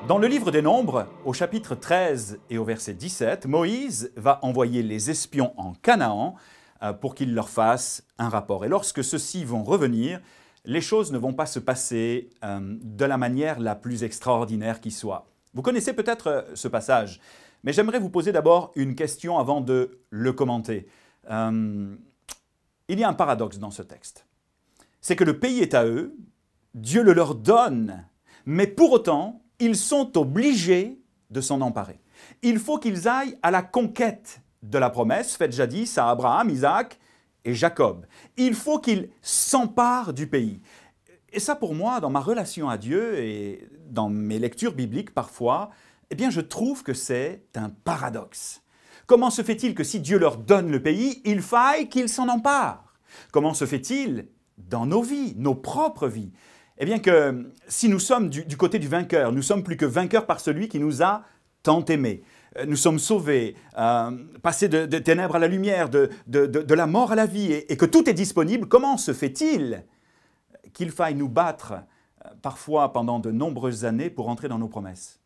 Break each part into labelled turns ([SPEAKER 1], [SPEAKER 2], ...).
[SPEAKER 1] Dans le livre des Nombres, au chapitre 13 et au verset 17, Moïse va envoyer les espions en Canaan pour qu'ils leur fassent un rapport. Et lorsque ceux-ci vont revenir, les choses ne vont pas se passer de la manière la plus extraordinaire qui soit. Vous connaissez peut-être ce passage, mais j'aimerais vous poser d'abord une question avant de le commenter. Il y a un paradoxe dans ce texte. C'est que le pays est à eux, Dieu le leur donne, mais pour autant, ils sont obligés de s'en emparer. Il faut qu'ils aillent à la conquête de la promesse faite jadis à Abraham, Isaac et Jacob. Il faut qu'ils s'emparent du pays. Et ça, pour moi, dans ma relation à Dieu et dans mes lectures bibliques parfois, eh bien, je trouve que c'est un paradoxe. Comment se fait-il que si Dieu leur donne le pays, il faille qu'ils s'en emparent? Comment se fait-il dans nos vies, nos propres vies? Eh bien que si nous sommes du côté du vainqueur, nous sommes plus que vainqueurs par celui qui nous a tant aimés. Nous sommes sauvés, passés de ténèbres à la lumière, de la mort à la vie, et que tout est disponible. Comment se fait-il qu'il faille nous battre parfois pendant de nombreuses années pour entrer dans nos promesses?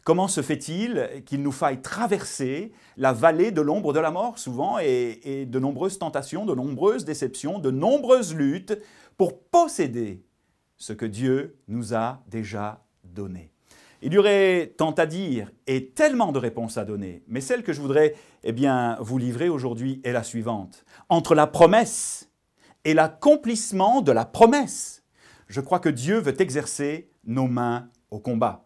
[SPEAKER 1] Comment se fait-il qu'il nous faille traverser la vallée de l'ombre de la mort souvent et de nombreuses tentations, de nombreuses déceptions, de nombreuses luttes pour posséder ce que Dieu nous a déjà donné? Il y aurait tant à dire et tellement de réponses à donner, mais celle que je voudrais vous livrer aujourd'hui est la suivante. Entre la promesse et l'accomplissement de la promesse, je crois que Dieu veut exercer nos mains au combat.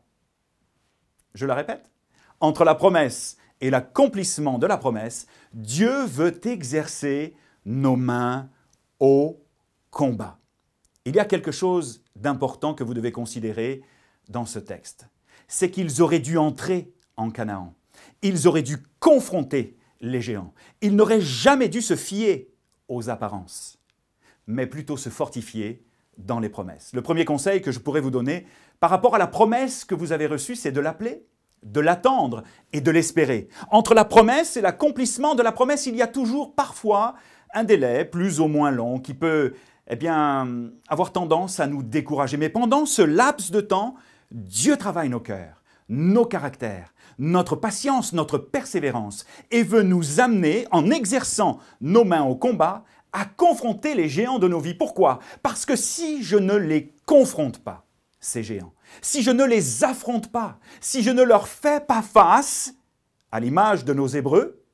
[SPEAKER 1] Je la répète, entre la promesse et l'accomplissement de la promesse, Dieu veut exercer nos mains au combat. Il y a quelque chose d'important que vous devez considérer dans ce texte. C'est qu'ils auraient dû entrer en Canaan. Ils auraient dû confronter les géants. Ils n'auraient jamais dû se fier aux apparences, mais plutôt se fortifier dans les promesses. Le premier conseil que je pourrais vous donner par rapport à la promesse que vous avez reçue, c'est de l'appeler, de l'attendre et de l'espérer. Entre la promesse et l'accomplissement de la promesse, il y a toujours parfois un délai plus ou moins long qui peut avoir tendance à nous décourager. Mais pendant ce laps de temps, Dieu travaille nos cœurs, nos caractères, notre patience, notre persévérance et veut nous amener, en exerçant nos mains au combat, à confronter les géants de nos vies. Pourquoi? Parce que si je ne les confronte pas, ces géants, si je ne les affronte pas, si je ne leur fais pas face, à l'image de nos Hébreux,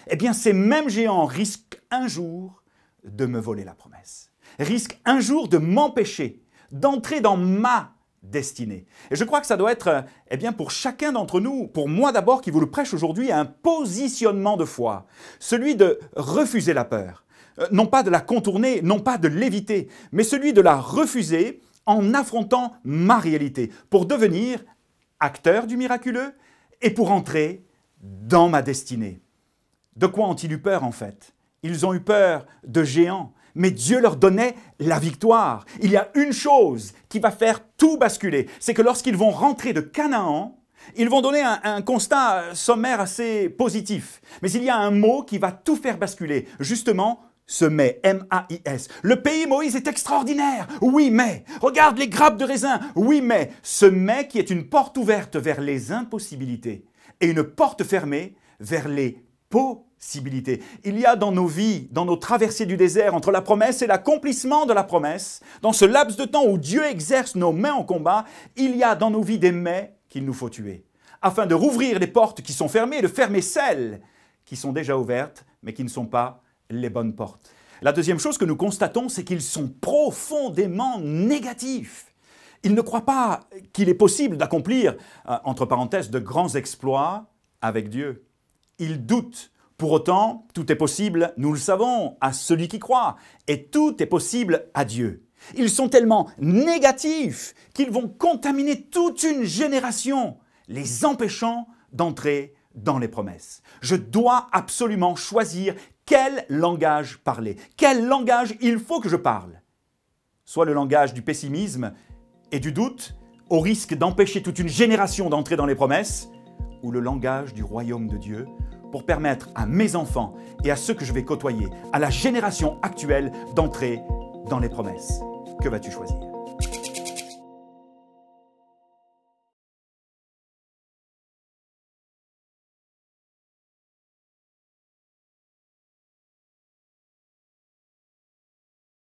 [SPEAKER 1] eh bien ces mêmes géants risquent un jour de me voler la promesse, risquent un jour de m'empêcher d'entrer dans ma destinée. Et je crois que ça doit être, pour chacun d'entre nous, pour moi d'abord qui vous le prêche aujourd'hui, un positionnement de foi, celui de refuser la peur, non pas de la contourner, non pas de l'éviter, mais celui de la refuser en affrontant ma réalité, pour devenir acteur du miraculeux et pour entrer dans ma destinée. De quoi ont-ils eu peur en fait? Ils ont eu peur de géants, mais Dieu leur donnait la victoire. Il y a une chose qui va faire tout basculer, c'est que lorsqu'ils vont rentrer de Canaan, ils vont donner un constat sommaire assez positif. Mais il y a un mot qui va tout faire basculer, justement, ce mais, M-A-I-S. Le pays, Moïse, est extraordinaire. Oui, mais. Regarde les grappes de raisin. Oui, mais. Ce mais qui est une porte ouverte vers les impossibilités et une porte fermée vers les possibilités. Il y a dans nos vies, dans nos traversées du désert, entre la promesse et l'accomplissement de la promesse, dans ce laps de temps où Dieu exerce nos mains en combat, il y a dans nos vies des mais qu'il nous faut tuer, afin de rouvrir les portes qui sont fermées et de fermer celles qui sont déjà ouvertes, mais qui ne sont pas les bonnes portes. La deuxième chose que nous constatons, c'est qu'ils sont profondément négatifs. Ils ne croient pas qu'il est possible d'accomplir, entre parenthèses, de grands exploits avec Dieu. Ils doutent. Pour autant, tout est possible, nous le savons, à celui qui croit. Et tout est possible à Dieu. Ils sont tellement négatifs qu'ils vont contaminer toute une génération, les empêchant d'entrer dans les promesses. Je dois absolument choisir quel langage parler, quel langage il faut que je parle. Soit le langage du pessimisme et du doute, au risque d'empêcher toute une génération d'entrer dans les promesses, ou le langage du royaume de Dieu, pour permettre à mes enfants et à ceux que je vais côtoyer, à la génération actuelle, d'entrer dans les promesses. Que vas-tu choisir?